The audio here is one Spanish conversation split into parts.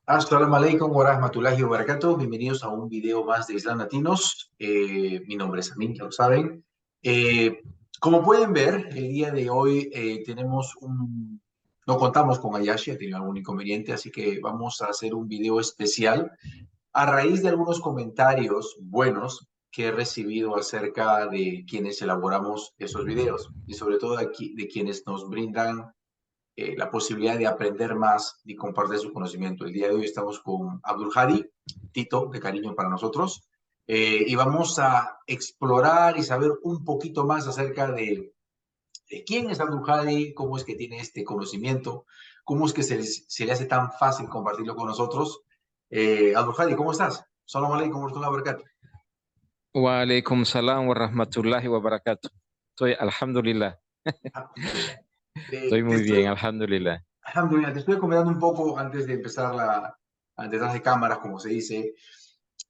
Assalamu alaikum wa rahmatullahi wa barakatuh. Bienvenidos a un video más de Islam Latinos. Mi nombre es Amin, ya lo saben. Eh, Como pueden ver, el día de hoy no contamos con Ayashi, ha tenido algún inconveniente, así que vamos a hacer un video especial a raíz de algunos comentarios buenos que he recibido acerca de quienes elaboramos esos videos y sobre todo de quienes nos brindan la posibilidad de aprender más y compartir su conocimiento. El día de hoy estamos con Abdul Hadi, Tito, de cariño para nosotros, y vamos a explorar y saber un poquito más acerca de quién es Abdul Hadi, cómo es que tiene este conocimiento, cómo es que se le hace tan fácil compartirlo con nosotros. Abdul Hadi, ¿cómo estás? Salam alaikum wa rahmatullahi wa barakatuh. Wa alaikum salam wa rahmatullahi wa barakatuh. Estoy, alhamdulillah. Alhamdulillah. Estoy Te muy estoy, bien, alhamdulillah. alhamdulillah, te estoy comentando un poco antes de empezar detrás de cámaras, como se dice,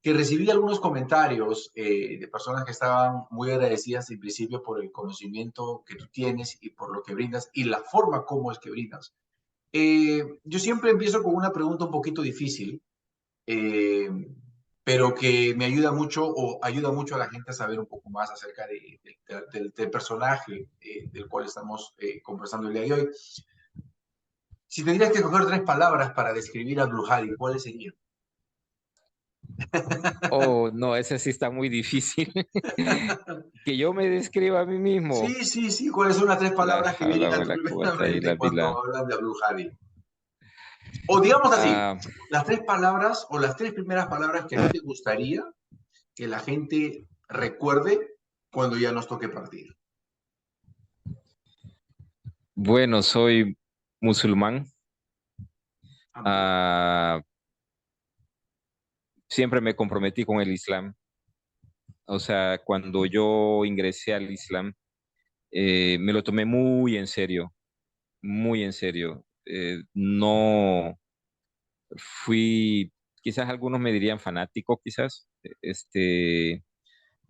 que recibí algunos comentarios de personas que estaban muy agradecidas en principio por el conocimiento que tú tienes y por lo que brindas y la forma como es que brindas. Yo siempre empiezo con una pregunta un poquito difícil, eh, pero que me ayuda mucho o ayuda mucho a la gente a saber un poco más acerca del personaje del cual estamos conversando el día de hoy. Si tendrías que coger tres palabras para describir a Blue Hadi, ¿cuáles serían? Oh, no, ese sí está muy difícil. Que yo me describa a mí mismo. Sí, sí, sí. ¿Cuáles son las tres La palabras que vienen hawla a wa tu la quwwata mente illa cuando billah. hablan de Abdul Hadi? O digamos así, Ah, las tres palabras o las tres primeras palabras que a ti te gustaría que la gente recuerde cuando ya nos toque partir. bueno, soy musulmán. Alhamdulillah. Ah, siempre me comprometí con el Islam. O sea, cuando yo ingresé al Islam, me lo tomé muy en serio, muy en serio. No fui, quizás algunos me dirían fanático, quizás,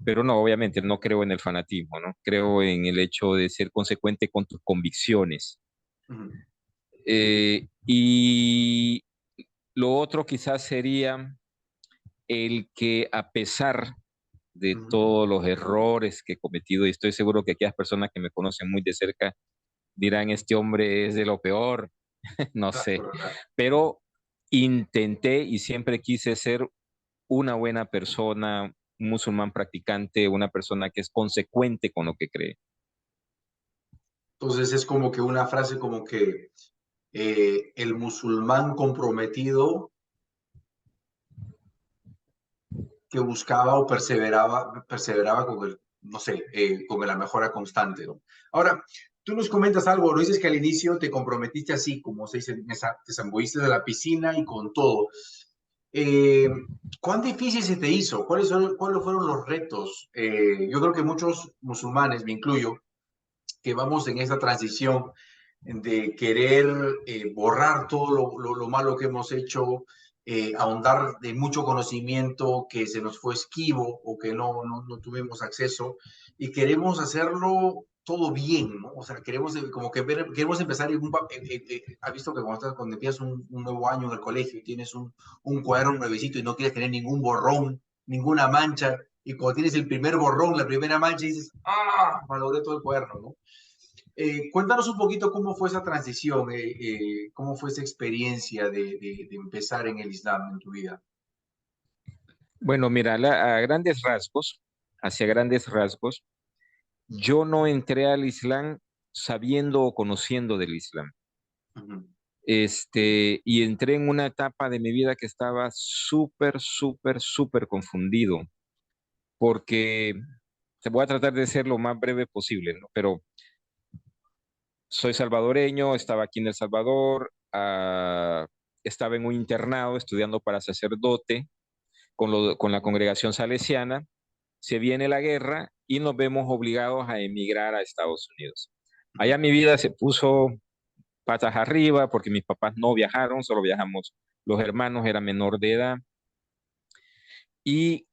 pero no, obviamente no creo en el fanatismo, ¿no? Creo en el hecho de ser consecuente con tus convicciones. Ujú, Y lo otro quizás sería el que a pesar de ujú. todos los errores que he cometido, y estoy seguro que aquellas personas que me conocen muy de cerca dirán, este hombre es de lo peor, no sé, pero intenté y siempre quise ser una buena persona, un musulmán practicante, una persona que es consecuente con lo que cree. Entonces es como que una frase como que el musulmán comprometido que buscaba o perseveraba con no sé, con la mejora constante, ¿no? Ahora, tú nos comentas algo, nos dices que al inicio te comprometiste así, como se dice, te zambulliste de la piscina y con todo. Eh, ¿Cuán difícil se te hizo? ¿Cuáles fueron los retos? Yo creo que muchos musulmanes, me incluyo, que vamos en esa transición de querer borrar todo lo malo que hemos hecho, ahondar de mucho conocimiento que se nos fue esquivo o que no tuvimos acceso y queremos hacerlo todo bien, ¿no? O sea, queremos como que queremos empezar has visto que cuando empiezas un nuevo año en el colegio y tienes un cuaderno nuevecito y no quieres tener ningún borrón, ninguna mancha, y cuando tienes el primer borrón, la primera mancha, dices, ¡ah! Malogré todo el cuaderno, ¿no? Cuéntanos un poquito cómo fue esa transición, cómo fue esa experiencia de empezar en el Islam en tu vida. Bueno, mira, a grandes rasgos, hacia grandes rasgos, yo no entré al Islam sabiendo o conociendo del Islam. Ujú. Y entré en una etapa de mi vida que estaba súper, súper, súper confundido, porque te voy a tratar de ser lo más breve posible, ¿no? Pero soy salvadoreño, estaba aquí en El Salvador, estaba en un internado estudiando para sacerdote con la congregación salesiana. Se viene la guerra y nos vemos obligados a emigrar a Estados Unidos. Allá mi vida se puso patas arriba porque mis papás no viajaron, solo viajamos los hermanos, era menor de edad y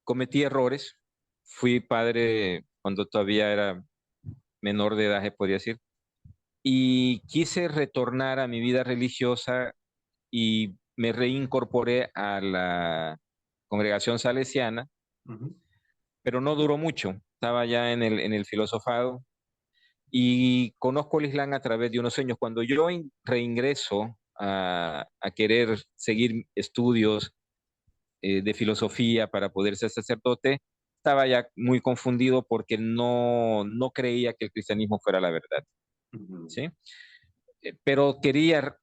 cometí errores. Fui padre cuando todavía era menor de edad, se podría decir, y quise retornar a mi vida religiosa y me reincorporé a la congregación salesiana, Ujú, pero no duró mucho. Estaba ya en el filosofado y conozco el Islam a través de unos sueños. Cuando yo reingreso a querer seguir estudios de filosofía para poder ser sacerdote, estaba ya muy confundido porque no creía que el cristianismo fuera la verdad, ujú, ¿sí? Pero quería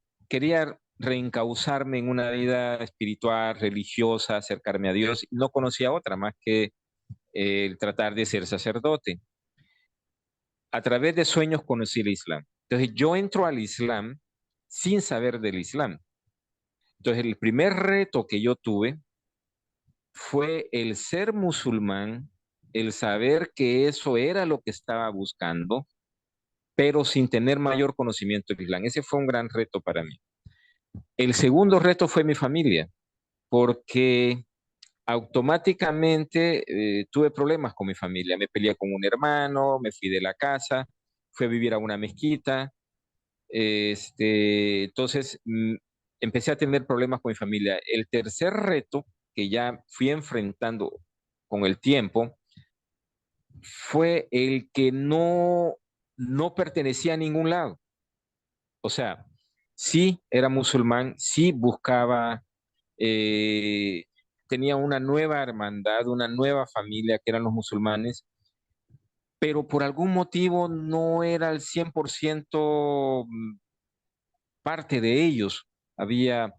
reencauzarme en una vida espiritual, religiosa, acercarme a Dios. No conocía otra más que el tratar de ser sacerdote. A través de sueños conocí el Islam. Entonces yo entro al Islam sin saber del Islam. Entonces el primer reto que yo tuve fue el ser musulmán, el saber que eso era lo que estaba buscando, pero sin tener mayor conocimiento del Islam. Ese fue un gran reto para mí. El segundo reto fue mi familia, porque automáticamente tuve problemas con mi familia. Me peleé con un hermano, me fui de la casa, fui a vivir a una mezquita. Entonces, empecé a tener problemas con mi familia. El tercer reto que ya fui enfrentando con el tiempo fue el que no pertenecía a ningún lado. O sea, sí era musulmán, sí buscaba, eh, tenía una nueva hermandad, una nueva familia que eran los musulmanes, pero por algún motivo no era al 100% parte de ellos. Había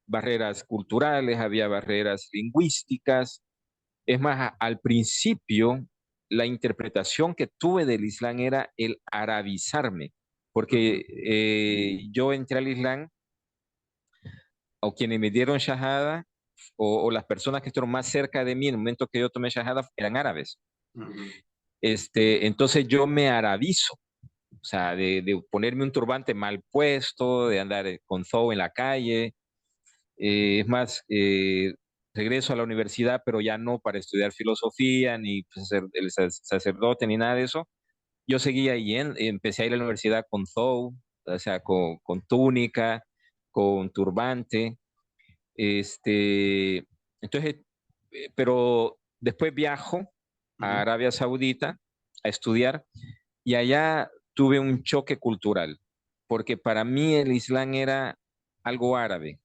barreras culturales, había barreras lingüísticas. Es más, al principio, la interpretación que tuve del Islam era el arabizarme, ujú. porque yo entré al Islam, o quienes me dieron shahada, o las personas que estuvieron más cerca de mí en el momento que yo tomé shahada, eran árabes. Ujú, Entonces yo me arabizo, o sea, de ponerme un turbante mal puesto, de andar con zoe en la calle. Es más, regreso a la universidad, pero ya no para estudiar filosofía, ni pues, ser el sacerdote, ni nada de eso. Yo seguía empecé a ir a la universidad con thobe, o sea, con túnica, con turbante. Este, entonces, pero después viajo a ujú, Arabia Saudita a estudiar y allá tuve un choque cultural, porque para mí el Islam era algo árabe.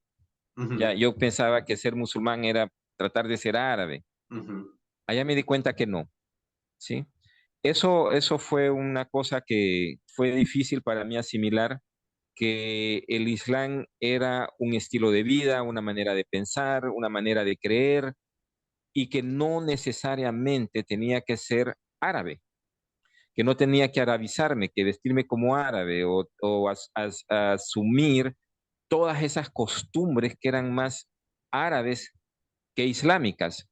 Ya, ujú, yo pensaba que ser musulmán era tratar de ser árabe. ujú. Allá me di cuenta que no, ¿sí? Eso fue una cosa que fue difícil para mí asimilar, que el Islam era un estilo de vida, una manera de pensar, una manera de creer, y que no necesariamente tenía que ser árabe, que no tenía que arabizarme, que vestirme como árabe o asumir todas esas costumbres que eran más árabes que islámicas,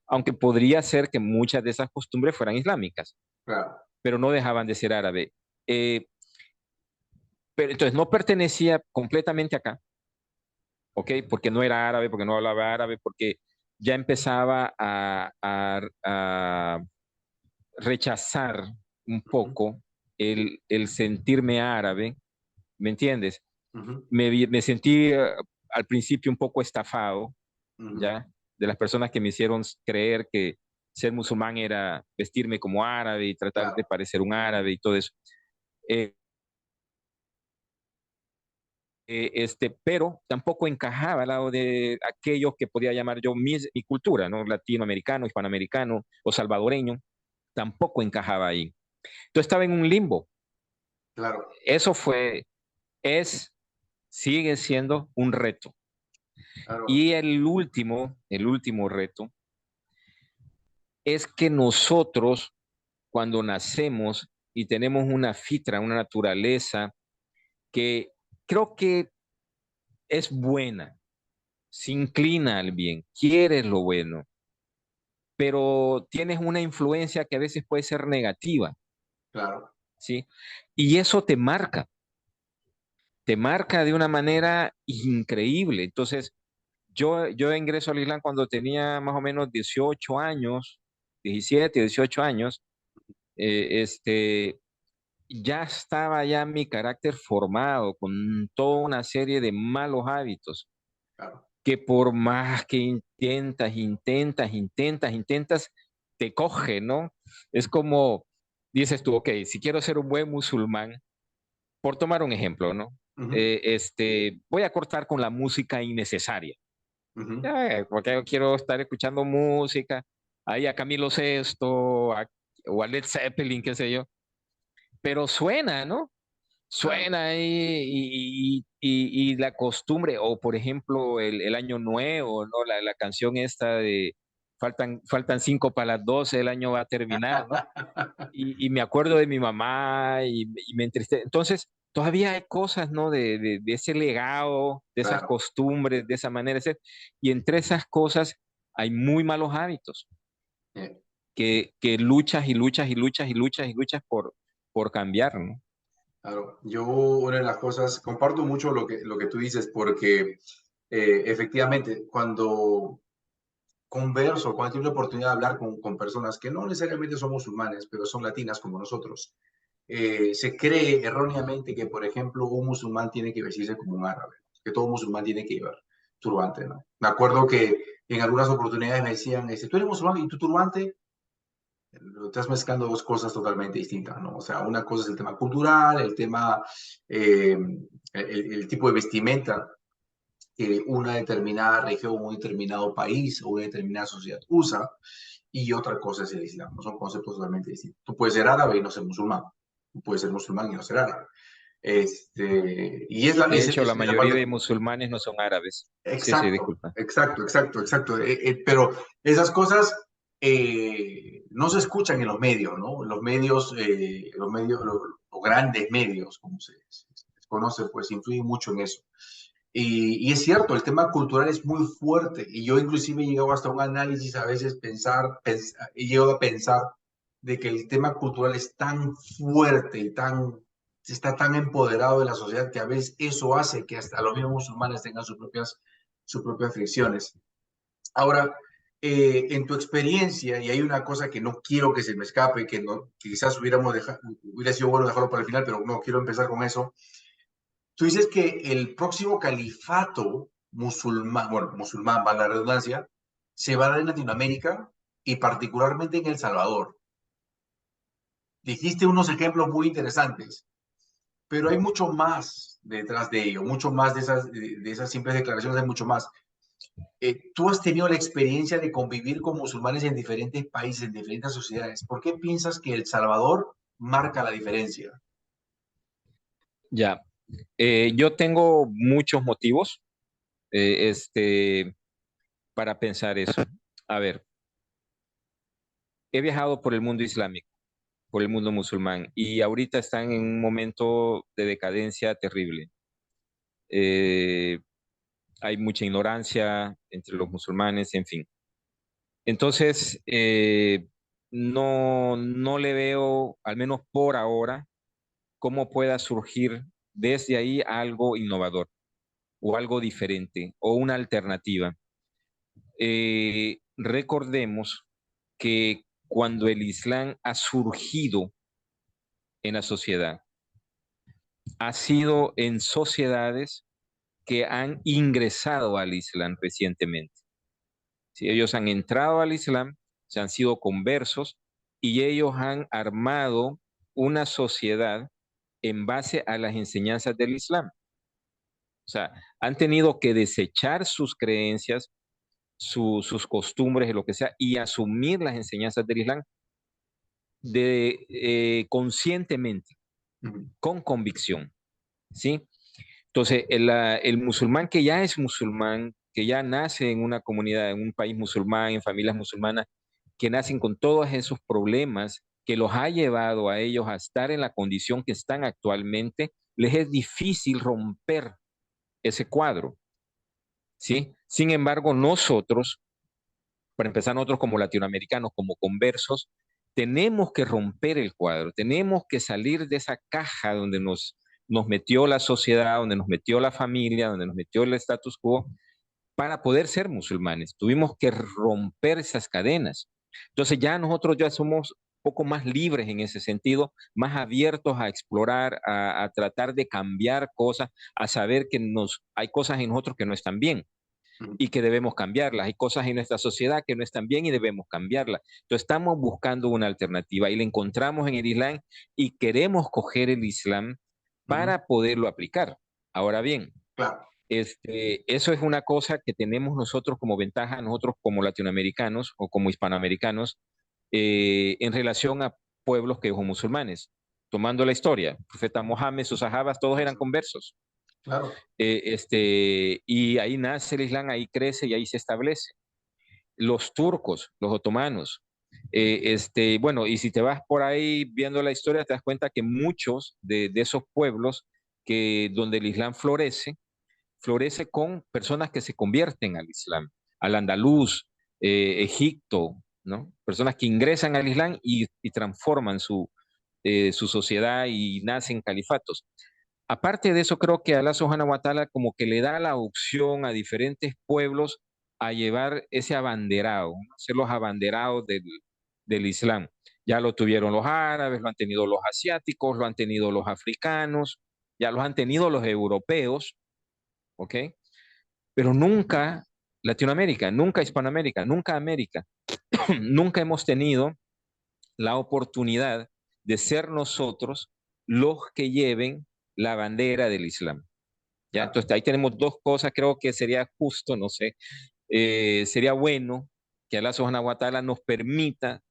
aunque podría ser que muchas de esas costumbres fueran islámicas, Claro. pero no dejaban de ser árabe. Pero entonces no pertenecía completamente acá, ¿ok? Porque no era árabe, porque no hablaba árabe, porque ya empezaba a rechazar un Ujú, poco el sentirme árabe, ¿me entiendes? ujú, Me sentí al principio un poco estafado, ujú. ¿ya? De las personas que me hicieron creer que ser musulmán era vestirme como árabe y tratar de Claro. parecer un árabe y todo eso. Eh, pero tampoco encajaba al lado de aquellos que podía llamar yo mi cultura, ¿no? Latinoamericano, hispanoamericano o salvadoreño, tampoco encajaba ahí. Entonces estaba en un limbo. Claro. Eso es, sigue siendo un reto. Claro. Y el último reto es que nosotros, cuando nacemos y tenemos una fitra, una naturaleza que creo que es buena, se inclina al bien, quiere lo bueno, pero tienes una influencia que a veces puede ser negativa, Claro. ¿sí? Y eso te marca de una manera increíble. Entonces, yo ingreso al Islam cuando tenía más o menos 18 años, 17, 18 años. eh, este, ya estaba ya mi carácter formado con toda una serie de malos hábitos. claro, que por más que intentas, te coge, ¿no? Es como, dices tú, ok, si quiero ser un buen musulmán, por tomar un ejemplo, ¿no? ujú, Voy a cortar con la música innecesaria. ujú, Porque quiero estar escuchando música, ahí a Camilo Sesto, o a Led Zeppelin, qué sé yo, pero suena, ¿no? claro, Suena ahí y la costumbre, o por ejemplo el Año Nuevo, ¿no? La canción esta de faltan 5 para las 12, el año va a terminar, ¿no? Y me acuerdo de mi mamá y me entristece. Entonces, todavía hay cosas, ¿no? De ese legado, de esas claro, costumbres, de esa manera de ser. Y entre esas cosas hay muy malos hábitos eh, que luchas y luchas y luchas y luchas y luchas por cambiar, ¿no? claro. Yo una de las cosas, comparto mucho lo que tú dices, porque efectivamente, cuando converso, cuando tengo la oportunidad de hablar con personas que no necesariamente son musulmanes, pero son latinas como nosotros, se cree erróneamente que, por ejemplo, un musulmán tiene que vestirse como un árabe, que todo musulmán tiene que llevar turbante, ¿no? Me acuerdo que en algunas oportunidades me decían, tú eres musulmán y tu turbante, estás mezclando dos cosas totalmente distintas, ¿no? O sea, una cosa es el tema cultural, el tema, el tipo de vestimenta que una determinada región, un determinado país o una determinada sociedad usa, y otra cosa es el Islam. No son conceptos totalmente distintos. Tú puedes ser árabe y no ser musulmán. Tú puedes ser musulmán y no ser árabe. Y es De hecho, la la mayoría parte. de musulmanes no son árabes. Sí, sí, Exacto, disculpa. exacto, exacto, exacto. Pero esas cosas no se escuchan en los medios, ¿no? Los medios, los grandes medios, como se conoce, pues influyen mucho en eso. Y es cierto, el tema cultural es muy fuerte y yo inclusive he llegado hasta un análisis a veces he llegado a pensar de que el tema cultural es tan fuerte y está tan empoderado de la sociedad que a veces eso hace que hasta los mismos musulmanes tengan sus propias fricciones. Ahora, en tu experiencia, y hay una cosa que no quiero que se me escape, que quizás hubiera sido bueno dejarlo para el final, pero no quiero empezar con eso. Tú dices que el próximo califato musulmán, bueno, musulmán, va la redundancia, se va a dar en Latinoamérica y particularmente en El Salvador. Dijiste unos ejemplos muy interesantes, pero hay mucho más detrás de ello, mucho más de esas simples declaraciones, hay mucho más. Tú has tenido la experiencia de convivir con musulmanes en diferentes países, en diferentes sociedades. ¿Por qué piensas que El Salvador marca la diferencia? Ya, yo tengo muchos motivos para pensar eso. A ver, he viajado por el mundo islámico, por el mundo musulmán, y ahorita están en un momento de decadencia terrible. Eh, Hay mucha ignorancia entre los musulmanes, en fin. Entonces, no le veo, al menos por ahora, cómo pueda surgir desde ahí algo innovador o algo diferente o una alternativa. Recordemos que cuando el Islam ha surgido en la sociedad, ha sido en sociedades que han ingresado al Islam recientemente. Si ellos han entrado al Islam, se han sido conversos y ellos han armado una sociedad en base a las enseñanzas del Islam. O sea, han tenido que desechar sus creencias, sus costumbres y lo que sea, y asumir las enseñanzas del Islam conscientemente, Ujú, con convicción, ¿sí? Entonces, el musulmán que ya es musulmán, que ya nace en una comunidad, en un país musulmán, en familias musulmanas, que nacen con todos esos problemas que los ha llevado a ellos a estar en la condición que están actualmente, les es difícil romper ese cuadro, ¿sí? Sin embargo, nosotros, para empezar, nosotros como latinoamericanos, como conversos, tenemos que romper el cuadro, tenemos que salir de esa caja donde nos metió la sociedad, donde nos metió la familia, donde nos metió el status quo, para poder ser musulmanes. Tuvimos que romper esas cadenas. Entonces ya nosotros ya somos un poco más libres en ese sentido, más abiertos a explorar, a tratar de cambiar cosas, a saber que hay cosas en nosotros que no están bien. ujú, y que debemos cambiarlas. Hay cosas en nuestra sociedad que no están bien y debemos cambiarlas. Entonces estamos buscando una alternativa y la encontramos en el Islam y queremos coger el Islam ujú, para poderlo aplicar. Ahora bien, claro. eso es una cosa que tenemos nosotros como ventaja, nosotros como latinoamericanos o como hispanoamericanos, en relación a pueblos que son musulmanes. Tomando la historia, el profeta Mohammed, sus sahabas, todos eran conversos. Claro. Y ahí nace el Islam, ahí crece y ahí se establece. Los turcos, los otomanos, bueno, y si te vas por ahí viendo la historia, te das cuenta que muchos de esos pueblos donde el Islam florece, florece con personas que se convierten al Islam, al andaluz, Egipto, ¿no? Personas que ingresan al Islam y transforman su sociedad y nacen califatos. Aparte de eso, creo que Allah Subhanahu wa Ta'ala como que le da la opción a diferentes pueblos a llevar ese abanderado, ¿no? Ser los abanderados del Islam. Ya lo tuvieron los árabes, lo han tenido los asiáticos, lo han tenido los africanos, ya los han tenido los europeos, ¿ok? Pero nunca Latinoamérica, nunca Hispanoamérica, nunca América, nunca hemos tenido la oportunidad de ser nosotros los que lleven la bandera del Islam. ¿Ya? Claro. Entonces ahí tenemos dos cosas, creo que sería justo, no sé, sería bueno que Allah Subhanahu wa Ta'ala nos permita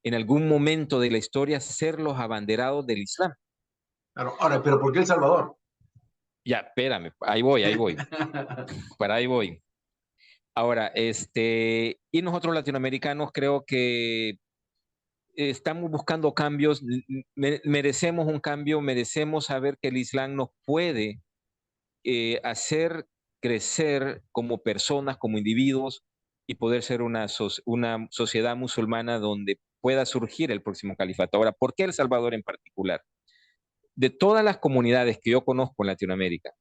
en algún momento de la historia ser los abanderados del Islam. Claro. Ahora, pero ¿por qué El Salvador? Ya, espérame, ahí voy, para ahí voy. Ahora, y nosotros latinoamericanos creo que estamos buscando cambios, merecemos un cambio, merecemos saber que el Islam nos puede hacer crecer como personas, como individuos y poder ser una sociedad musulmana donde pueda surgir el próximo califato. Ahora, ¿por qué El Salvador en particular? De todas las comunidades que yo conozco en Latinoamérica,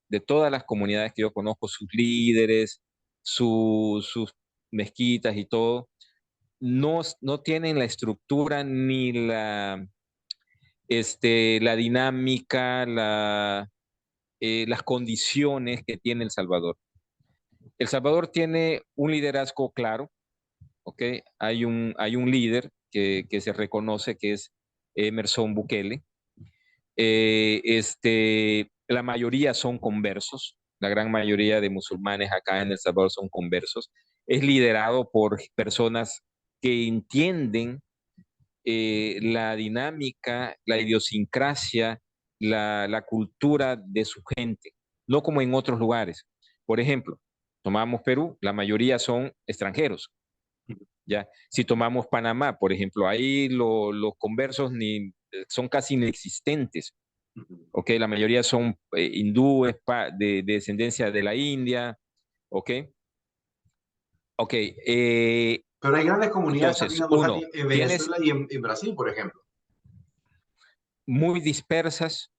de todas las comunidades que yo conozco, sus líderes, sus mezquitas y todo, no tienen la estructura ni la dinámica, las condiciones que tiene El Salvador. El Salvador tiene un liderazgo claro, ¿ok? Hay un líder que se reconoce que es Emerson Bukele. La mayoría son conversos, la gran mayoría de musulmanes acá en El Salvador son conversos. Es liderado por personas que entienden la dinámica, la idiosincrasia, la cultura de su gente, no como en otros lugares. Por ejemplo, tomamos Perú, la mayoría son extranjeros, ¿ya? Si tomamos Panamá, por ejemplo, ahí los conversos son casi inexistentes, ¿ok? La mayoría son hindúes de descendencia de la India, ¿ok? Ok, Pero hay grandes comunidades también, entonces, Abdul uno, en tienes Venezuela y en Brasil, por ejemplo. muy dispersas,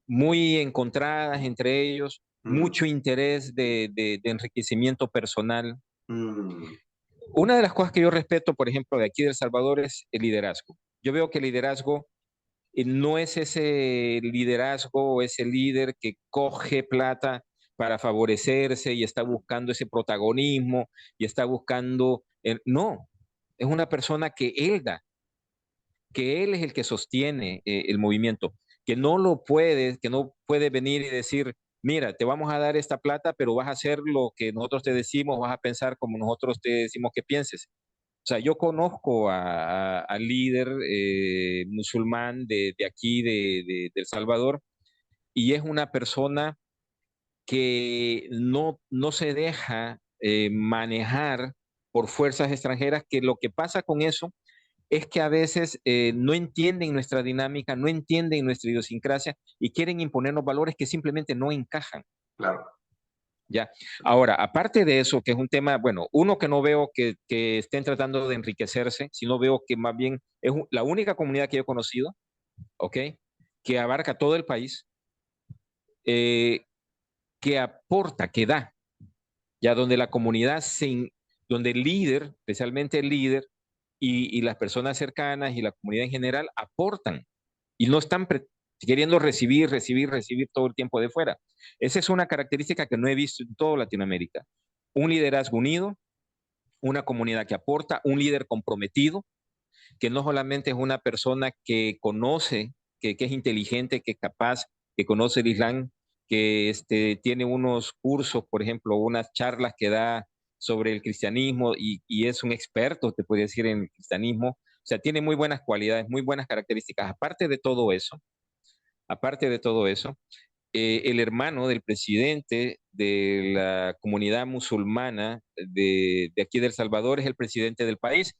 muy encontradas entre ellos, Mm, mucho interés de enriquecimiento personal. mm, Una de las cosas que yo respeto, por ejemplo, de aquí de El Salvador es el liderazgo. Yo veo que el liderazgo no es ese liderazgo o ese líder que coge plata para favorecerse y está buscando ese protagonismo y está buscando, no, es una persona que él es el que sostiene el movimiento, que no puede venir y decir, mira, te vamos a dar esta plata, pero vas a hacer lo que nosotros te decimos, vas a pensar como nosotros te decimos que pienses. O sea, yo conozco al líder musulmán de aquí, de El Salvador, y es una persona que no se deja manejar por fuerzas extranjeras, que lo que pasa con eso es que a veces no entienden nuestra dinámica, no entienden nuestra idiosincrasia y quieren imponernos valores que simplemente no encajan. claro. ¿Ya? Ahora, aparte de eso, que es un tema, bueno, uno que no veo que estén tratando de enriquecerse, sino veo que más bien es la única comunidad que yo he conocido, ¿ok? Que abarca todo el país, eh, que aporta, que da, ya donde la comunidad, donde el líder, especialmente el líder, y las personas cercanas y la comunidad en general aportan y no están queriendo recibir todo el tiempo de fuera. Esa es una característica que no he visto en toda Latinoamérica. un liderazgo unido, una comunidad que aporta, un líder comprometido, que no solamente es una persona que conoce, que es inteligente, que es capaz, que conoce el Islam, que tiene unos cursos, por ejemplo, unas charlas que da sobre el cristianismo y es un experto, te puede decir, en el cristianismo. O sea, tiene muy buenas cualidades, muy buenas características. Aparte de todo eso, el hermano del presidente de la comunidad musulmana de aquí de El Salvador es el presidente del país.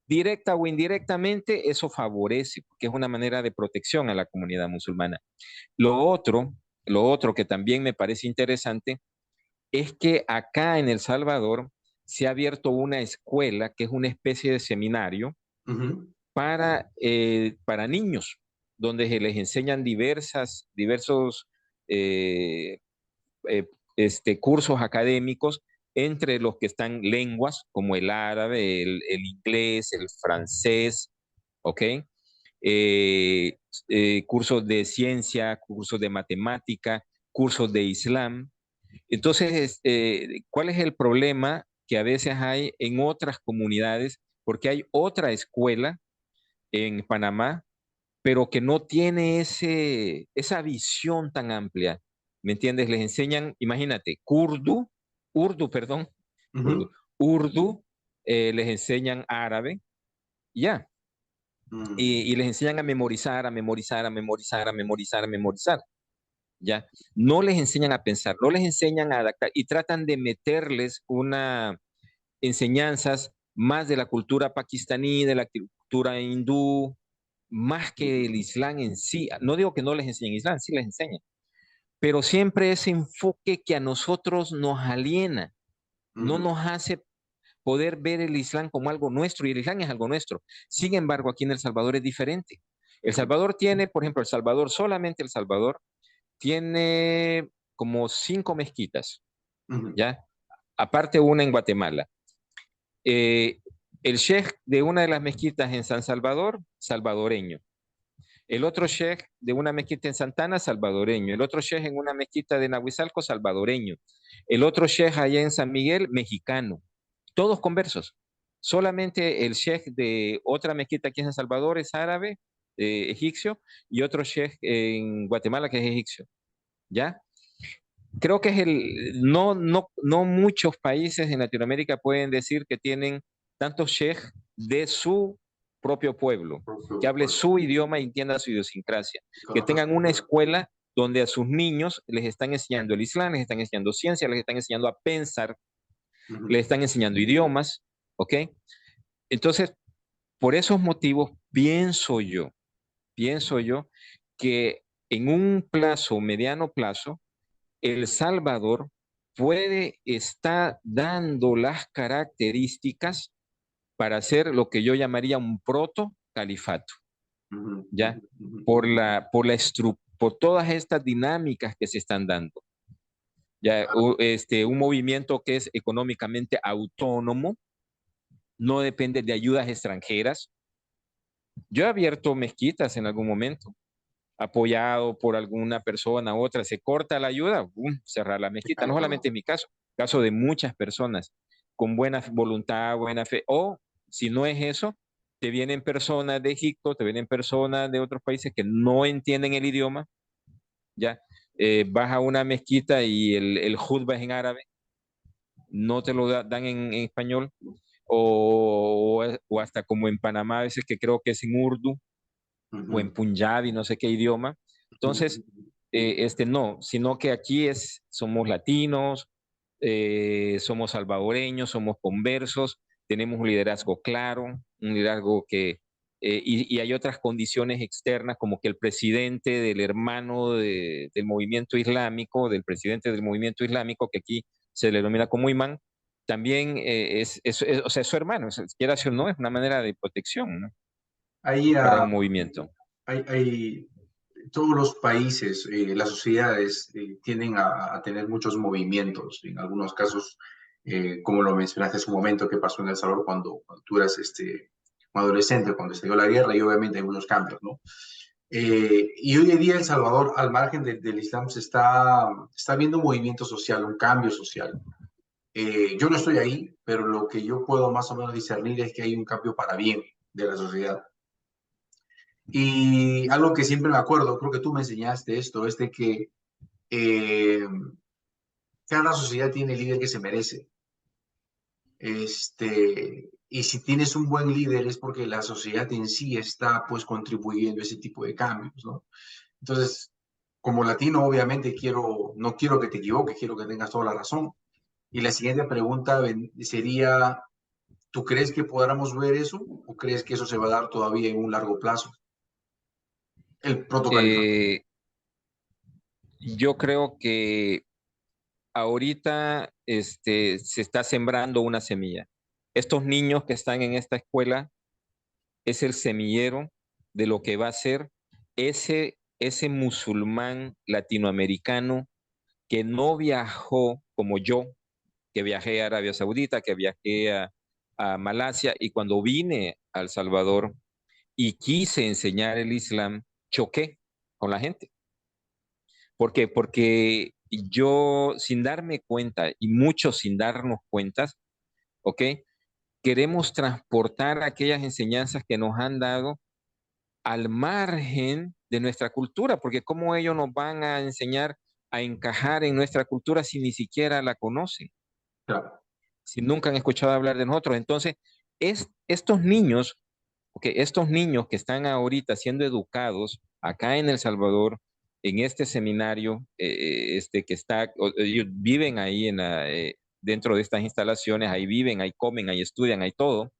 Directa o indirectamente, eso favorece, porque es una manera de protección a la comunidad musulmana. Lo otro, lo otro que también me parece interesante es que acá en El Salvador se ha abierto una escuela que es una especie de seminario para niños, donde se les enseñan diversos eh, eh, cursos académicos, entre los que están lenguas como el árabe, el inglés, el francés, ¿ok? Eh, cursos de ciencia, cursos de matemática, cursos de islam. Entonces, ¿cuál es el problema que a veces hay en otras comunidades? Porque hay otra escuela en Panamá, pero que no tiene esa visión tan amplia. ¿Me entiendes? Les enseñan, imagínate, perdón, Ujú. urdu, les enseñan árabe, ya, Mm. y les enseñan a memorizar, a memorizar, ya. No les enseñan a pensar, no les enseñan a adaptar y tratan de meterles una enseñanzas más de la cultura pakistaní, de la cultura hindú, más que el Islam en sí. No digo que no les enseñen Islam, sí les enseñan, pero siempre ese enfoque que a nosotros nos aliena, no Ujú. nos hace poder ver el Islam como algo nuestro, y el Islam es algo nuestro. Sin embargo, aquí en El Salvador es diferente. El Salvador tiene, por ejemplo, solamente El Salvador, tiene como 5 mezquitas, Ujú. ¿ya? Aparte una en Guatemala. Eh, el sheikh de una de las mezquitas en San Salvador, salvadoreño. El otro sheikh de una mezquita en Santana, salvadoreño. El otro sheikh en una mezquita de Nahuizalco, salvadoreño. El otro sheikh allá en San Miguel, mexicano. Todos conversos. Solamente el sheikh de otra mezquita aquí en San Salvador es árabe, egipcio, y otro sheikh en Guatemala que es egipcio. ¿Ya? Creo que no muchos países en Latinoamérica pueden decir que tienen tantos sheikh de su propio pueblo, que Propio hable pueblo. su idioma y entienda su idiosincrasia, Y que conozco su tengan una cultura. escuela donde a sus niños les están enseñando el Islam, les están enseñando ciencia, les están enseñando a pensar, Ujú. les están enseñando idiomas, ¿ok? Entonces, por esos motivos, pienso yo que en un plazo, mediano plazo, El Salvador puede estar dando las características para hacer lo que yo llamaría un proto-califato, Ujú. ¿ya? Ujú. Ujú. Por todas estas dinámicas que se están dando. Ya, un movimiento que es económicamente autónomo, no depende de ayudas extranjeras. Yo he abierto mezquitas en algún momento, apoyado por alguna persona u otra, se corta la ayuda, ¡bum!, cerrar la mezquita. No solamente en mi caso, caso de muchas personas con buena voluntad, buena fe, o si no es eso, te vienen personas de Egipto, te vienen personas de otros países que no entienden el idioma, ya. Vas a una mezquita y el jutba es en árabe, no te lo dan en español, o hasta como en Panamá a veces que creo que es en urdu o en Ujú. punjabi, no sé qué idioma. Entonces, Ujú. no, sino que aquí somos latinos, somos salvadoreños, somos conversos, tenemos un liderazgo claro, un liderazgo y hay otras condiciones externas, como que el presidente del hermano del movimiento islámico, del presidente del movimiento islámico, que aquí se le denomina como imán, también o sea, es su hermano, quiera o no, es una manera de protección, ¿no?, Ahí, para un movimiento. hay todos los países, las sociedades tienden a tener muchos movimientos. En algunos casos, como lo mencionaste hace un momento, que pasó en El Salvador cuando tú eras un adolescente, cuando se dio la guerra, y obviamente hay muchos cambios, ¿no? Y hoy en día El Salvador, al margen del Islam, está viendo un movimiento social, un cambio social. Yo no estoy ahí, pero lo que yo puedo más o menos discernir es que hay un cambio para bien de la sociedad. Y algo que siempre me acuerdo, creo que tú me enseñaste esto, es de que eh, cada sociedad tiene el líder que se merece. Y si tienes un buen líder es porque la sociedad en sí está pues contribuyendo a ese tipo de cambios, ¿no? Entonces, como latino, obviamente no quiero que te equivoques, quiero que tengas toda la razón. Y la siguiente pregunta sería, ¿tú crees que podamos ver eso o crees que eso se va a dar todavía en un largo plazo? El protocalitario. Eh, yo creo que ahorita se está sembrando una semilla. Estos niños que están en esta escuela es el semillero de lo que va a ser ese musulmán latinoamericano que no viajó como yo, que viajé a Arabia Saudita, que viajé a Malasia, y cuando vine a El Salvador y quise enseñar el Islam, choqué con la gente. ¿Por qué? Porque yo, sin darme cuenta, y muchos sin darnos cuentas, ¿ok? Queremos transportar aquellas enseñanzas que nos han dado al margen de nuestra cultura, porque ¿cómo ellos nos van a enseñar a encajar en nuestra cultura si ni siquiera la conocen, Claro. si nunca han escuchado hablar de nosotros? Entonces, estos niños, estos niños que están ahorita siendo educados acá en El Salvador, en este seminario, que está, ellos viven ahí dentro de estas instalaciones, ahí viven, ahí comen, ahí estudian, ahí todo.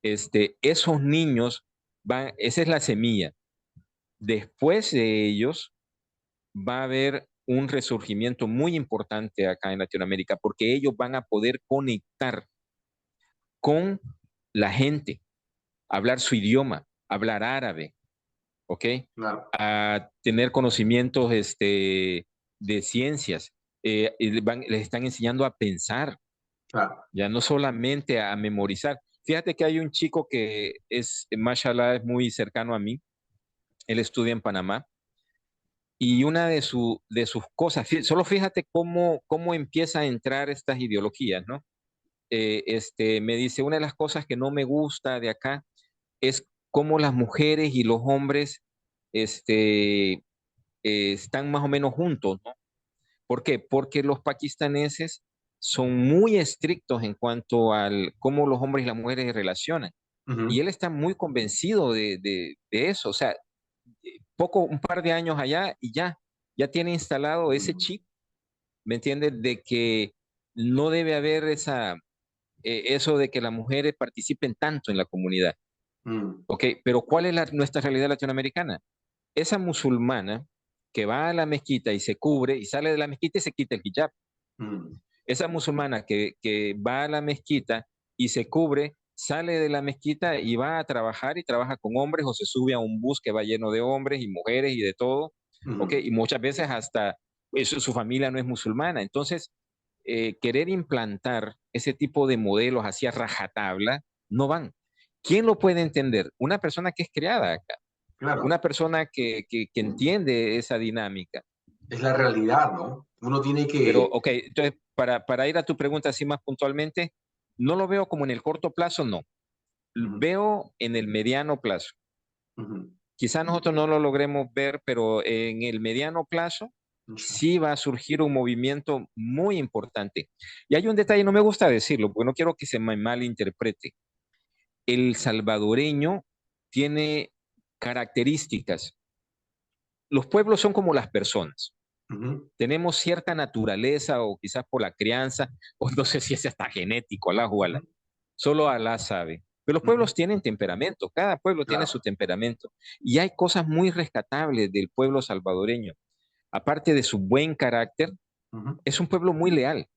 Esos niños esa es la semilla. Después de ellos va a haber un resurgimiento muy importante acá en Latinoamérica, porque ellos van a poder conectar con la gente, hablar su idioma, hablar árabe, ¿ok? Claro, A tener conocimientos de ciencias. Les están enseñando a pensar, claro. ya no solamente a memorizar. Fíjate que hay un chico que mashallah, es muy cercano a mí. Él estudia en Panamá. Y una de sus cosas, solo fíjate cómo empieza a entrar estas ideologías, ¿no? Me dice, una de las cosas que no me gusta de acá es cómo las mujeres y los hombres están más o menos juntos, ¿no? ¿Por qué? Porque los pakistaneses son muy estrictos en cuanto al cómo los hombres y las mujeres se relacionan. Y Ujú. él está muy convencido de eso. O sea, un par de años allá y ya tiene instalado ese chip, ¿me entiendes? De que no debe haber eso de que las mujeres participen tanto en la comunidad, Mm, ¿ok? Pero ¿cuál es nuestra realidad latinoamericana? Esa musulmana que va a la mezquita y se cubre y sale de la mezquita y se quita el hijab. mm, Esa musulmana que va a la mezquita y se cubre, sale de la mezquita y va a trabajar y trabaja con hombres o se sube a un bus que va lleno de hombres y mujeres y de todo, ¿ok? ujú. Y muchas veces hasta su familia no es musulmana. Entonces, querer implantar ese tipo de modelos hacia rajatabla no van. ¿Quién lo puede entender? Una persona que es creada acá, una Claro, persona que entiende esa dinámica. es la realidad, ¿no? Uno tiene Pero, que... ok, entonces, para ir a tu pregunta así más puntualmente, no lo veo como en el corto plazo, no. Ujú, Veo en el mediano plazo. ujú. Quizás nosotros no lo logremos ver, pero en el mediano plazo Mucho. sí va a surgir un movimiento muy importante. Y hay un detalle, no me gusta decirlo, porque no quiero que se me malinterprete. El salvadoreño tiene características. Los pueblos son como las personas. Ujú, Tenemos cierta naturaleza o quizás por la crianza, o no sé si es hasta genético, Alá ujú, Juala. Solo Alá sabe. Pero los ujú. pueblos tienen temperamento, cada pueblo tiene su Claro. temperamento. Y hay cosas muy rescatables del pueblo salvadoreño. Aparte de su buen carácter, Ujú, es un pueblo muy leal.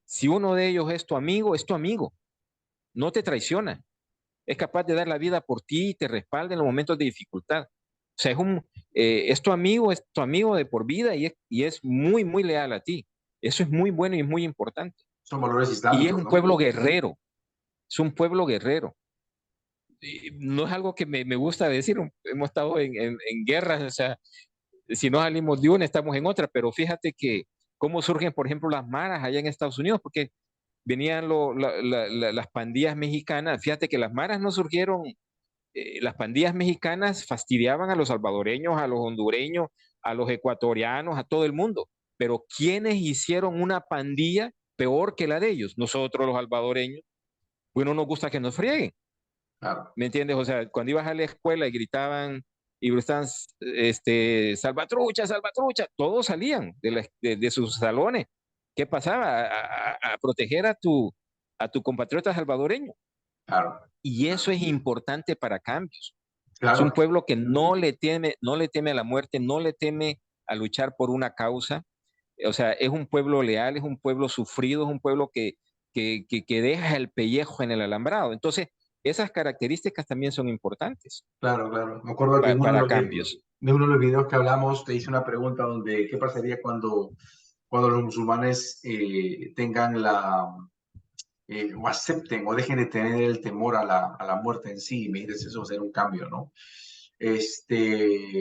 Si uno de ellos es tu amigo, no te traiciona, es capaz de dar la vida por ti y te respalda en los momentos de dificultad. O sea, es tu amigo de por vida y es muy, muy leal a ti. Eso es muy bueno y muy importante. son valores Y es islámicos, un ¿no? pueblo guerrero, es un pueblo guerrero. Y no es algo que me gusta decir, hemos estado en guerras, o sea, si no salimos de una, estamos en otra, pero fíjate que cómo surgen, por ejemplo, las maras allá en Estados Unidos, porque venían las pandillas mexicanas. Fíjate que las maras no surgieron, las pandillas mexicanas fastidiaban a los salvadoreños, a los hondureños, a los ecuatorianos, a todo el mundo. Pero ¿quiénes hicieron una pandilla peor que la de ellos? Nosotros los salvadoreños. Bueno, nos gusta que nos frieguen. Claro, ¿Me entiendes? O sea, cuando ibas a la escuela y gritaban, salvatrucha, salvatrucha, todos salían de sus salones. ¿Qué pasaba? A proteger a tu compatriota salvadoreño. claro, Y eso es importante para cambios. Es un claro, pueblo que no le teme a la muerte, no le teme a luchar por una causa. O sea, es un pueblo leal, es un pueblo sufrido, es un pueblo que deja el pellejo en el alambrado. Entonces, esas características también son importantes claro, claro. Me acuerdo que para cambios. de uno de los videos que hablamos te hice una pregunta donde qué pasaría cuando los musulmanes tengan o acepten o dejen de tener el temor a a la muerte en sí. Y me dices, eso va a ser un cambio, ¿no?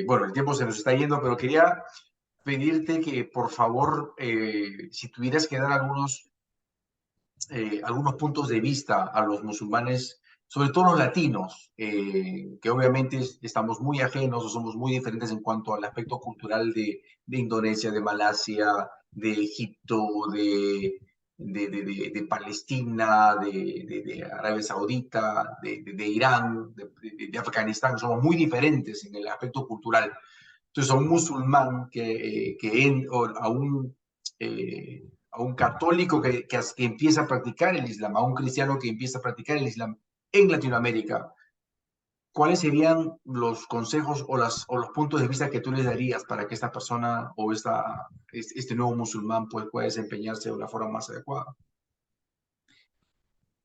Bueno, el tiempo se nos está yendo, pero quería pedirte que, por favor, si tuvieras que dar algunos puntos de vista a los musulmanes, sobre todo los latinos, que obviamente estamos muy ajenos o somos muy diferentes en cuanto al aspecto cultural de Indonesia, de Malasia, de Egipto, de Palestina, de Arabia Saudita, de Irán, de Afganistán, somos muy diferentes en el aspecto cultural. Entonces, a un musulmán a un católico que empieza a practicar el Islam, a un cristiano que empieza a practicar el Islam en Latinoamérica, ¿cuáles serían los consejos o los puntos de vista que tú les darías para que esta persona o este nuevo musulmán pues, pueda desempeñarse de una forma más adecuada?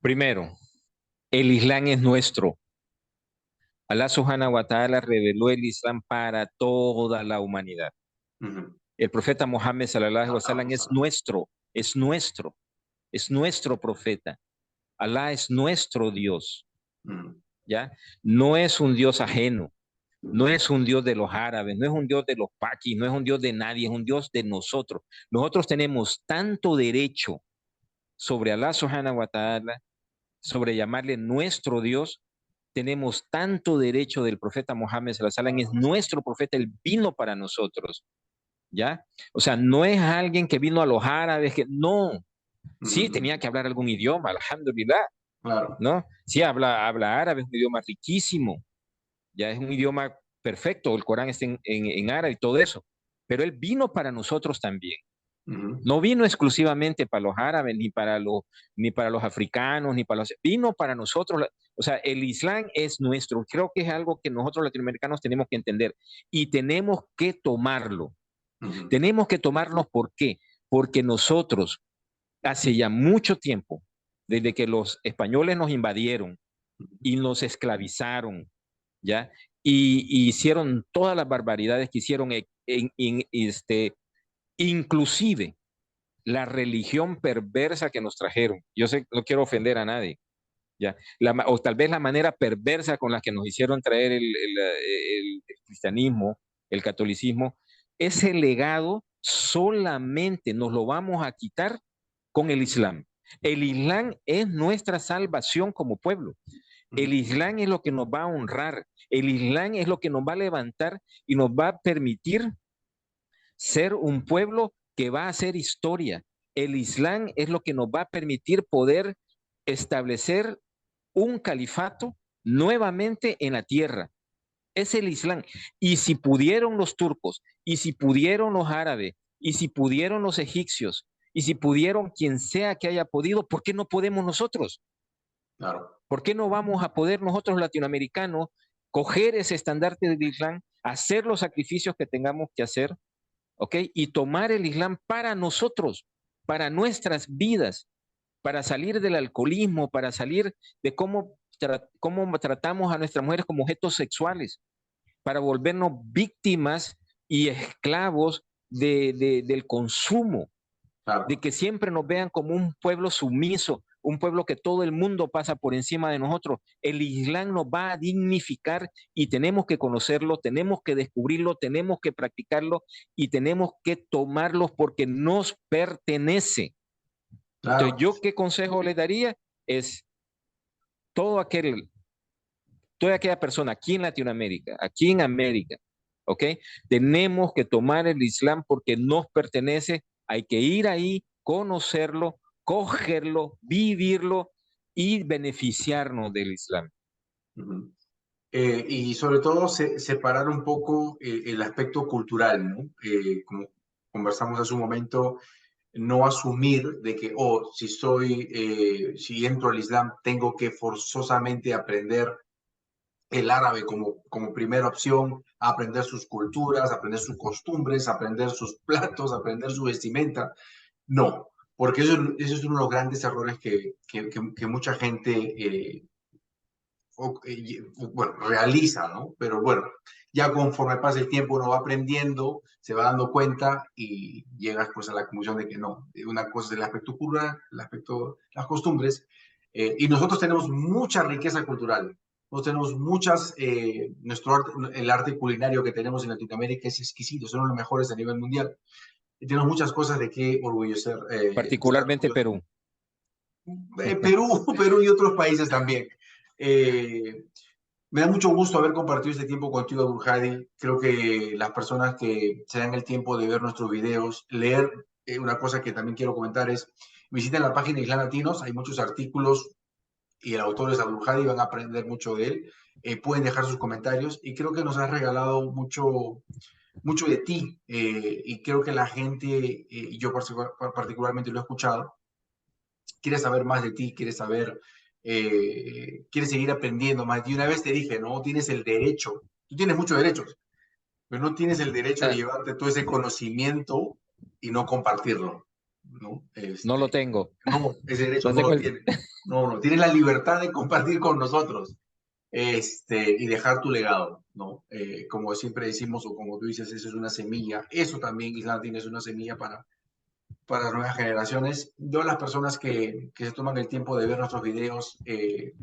Primero, el Islam es nuestro. Allah subhanahu wa ta'ala reveló el Islam para toda la humanidad. Ujú. El profeta Mohammed sallallahu alaihi wasallam es nuestro, es nuestro, es nuestro profeta. Allah es nuestro Dios, Ujú. ¿ya? No es un Dios ajeno, no es un Dios de los árabes, no es un Dios de los paquis, no es un Dios de nadie, es un Dios de nosotros. Nosotros tenemos tanto derecho sobre Allah subhanahu wa ta'ala, sobre llamarle nuestro Dios, tenemos tanto derecho del profeta Mohammed sallallahu alaihi wasallam, es nuestro profeta, él vino para nosotros, ¿ya? O sea, no es alguien que vino a los árabes, que no, sí Ujú. tenía que hablar algún idioma, alhamdulillah, Claro. ¿no? Sí habla árabe, es un idioma riquísimo, ya es un idioma perfecto, el Corán está en árabe y todo eso, pero él vino para nosotros también. Ujú. No vino exclusivamente para los árabes, ni para los africanos, ni para los... Vino para nosotros. O sea, el Islam es nuestro. Creo que es algo que nosotros latinoamericanos tenemos que entender y tenemos que tomarlo. Ujú. Tenemos que tomarlo, ¿por qué? Porque nosotros, hace ya mucho tiempo, desde que los españoles nos invadieron y nos esclavizaron, ¿ya? Y hicieron todas las barbaridades que hicieron, inclusive la religión perversa que nos trajeron. Yo sé, no quiero ofender a nadie, ¿ya? O tal vez la manera perversa con la que nos hicieron traer el cristianismo, el catolicismo, ese legado solamente nos lo vamos a quitar con el Islam. El Islam es nuestra salvación como pueblo. El Ujú. Islam es lo que nos va a honrar. El Islam es lo que nos va a levantar y nos va a permitir ser un pueblo que va a hacer historia. El Islam es lo que nos va a permitir poder establecer un califato nuevamente en la tierra. Es el Islam. Y si pudieron los turcos, y si pudieron los árabes, y si pudieron los egipcios, y si pudieron quien sea que haya podido, ¿por qué no podemos nosotros? Claro. ¿Por qué no vamos a poder nosotros latinoamericanos coger ese estandarte del Islam, hacer los sacrificios que tengamos que hacer, ¿ok? Y tomar el Islam para nosotros, para nuestras vidas, para salir del alcoholismo, para salir de cómo tratamos a nuestras mujeres como objetos sexuales, para volvernos víctimas y esclavos del consumo, de Claro. que siempre nos vean como un pueblo sumiso, un pueblo que todo el mundo pasa por encima de nosotros. El Islam nos va a dignificar y tenemos que conocerlo, tenemos que descubrirlo, tenemos que practicarlo y tenemos que tomarlo porque nos pertenece. Entonces, Claro. ¿yo qué consejo le daría? Es todo aquel, toda aquella persona aquí en Latinoamérica, aquí en América, ¿ok? Tenemos que tomar el Islam porque nos pertenece, hay que ir ahí, conocerlo, cogerlo, vivirlo y beneficiarnos del Islam. Ujú. Y sobre todo separar un poco el aspecto cultural, ¿no? Como conversamos hace un momento, no asumir de que, oh, si entro al Islam, tengo que forzosamente aprender el árabe como primera opción, aprender sus culturas, aprender sus costumbres, aprender sus platos, aprender su vestimenta. No, porque eso es uno de los grandes errores que mucha gente bueno, realiza, ¿no? Pero bueno, ya conforme pasa el tiempo uno va aprendiendo, se va dando cuenta y llegas pues a la conclusión de que no, una cosa es el aspecto cultural, el aspecto, las costumbres, y nosotros tenemos mucha riqueza cultural. Nosotros tenemos nuestro arte, el arte culinario que tenemos en Latinoamérica es exquisito, son los mejores a nivel mundial. Y tenemos muchas cosas de qué orgullecer, estar Particularmente orgullosos. Perú. Perú, Perú y otros países también. Eh, Me da mucho gusto haber compartido este tiempo contigo, Abdul. Creo que las personas que se dan el tiempo de ver nuestros videos, leer, una cosa que también quiero comentar es, visiten la página de Islam Latinos, hay muchos artículos y el autor es Abdul Hadi, van a aprender mucho de él. Pueden dejar sus comentarios y creo que nos has regalado mucho de ti y creo que la gente, y yo particularmente lo he escuchado, quiere saber más de ti, quiere seguir aprendiendo más. Y una vez te dije, no tienes el derecho, tú tienes muchos derechos, pero no tienes el derecho de Ah, llevarte todo ese conocimiento y no compartirlo, ¿no? no lo tengo. No, ese derecho No no tengo lo el... tienes. No, no, tienes la libertad de compartir con nosotros, y dejar tu legado, ¿no? Como siempre decimos, o como tú dices, eso es una semilla. Eso también, Islam es una semilla para las nuevas generaciones. Yo a las personas que se toman el tiempo de ver nuestros videos,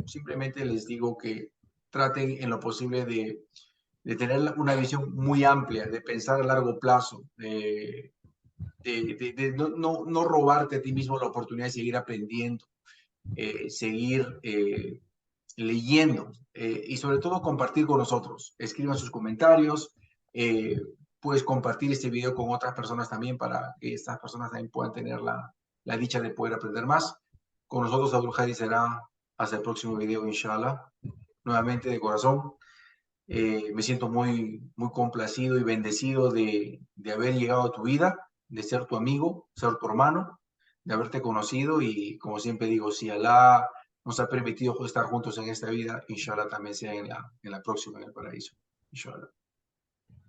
simplemente les digo que traten en lo posible de tener una visión muy amplia, de pensar a largo plazo, de no robarte a ti mismo la oportunidad de seguir aprendiendo, seguir leyendo y sobre todo compartir con nosotros. Escriban sus comentarios. Puedes compartir este video con otras personas también para que estas personas también puedan tener la dicha de poder aprender más. Con nosotros, Abdul Hadi será hasta el próximo video, inshallah. Nuevamente de corazón, me siento muy complacido y bendecido de haber llegado a tu vida, de ser tu amigo, ser tu hermano, de haberte conocido y como siempre digo, si Alá nos ha permitido estar juntos en esta vida, inshallah también sea en la próxima, en el paraíso. Inshallah.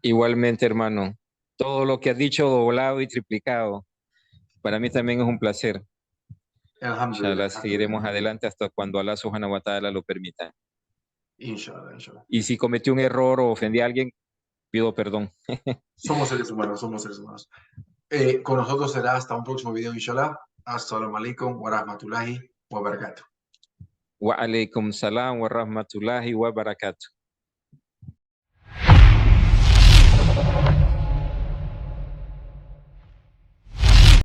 Igualmente, hermano. Todo lo que has dicho doblado y triplicado, para mí también es un placer. Alhamdulillah, Inshallah, alhamdulillah. seguiremos adelante hasta cuando Allah subhanahu wa ta'ala lo permita. Inshallah, inshallah. Y si cometí un error o ofendí a alguien, pido perdón. Somos seres humanos, somos seres humanos. Con nosotros será hasta un próximo video, inshallah. Assalamu alaikum wa rahmatullahi wa barakatuh. Wa alaikum salam wa rahmatullahi wa barakatuh.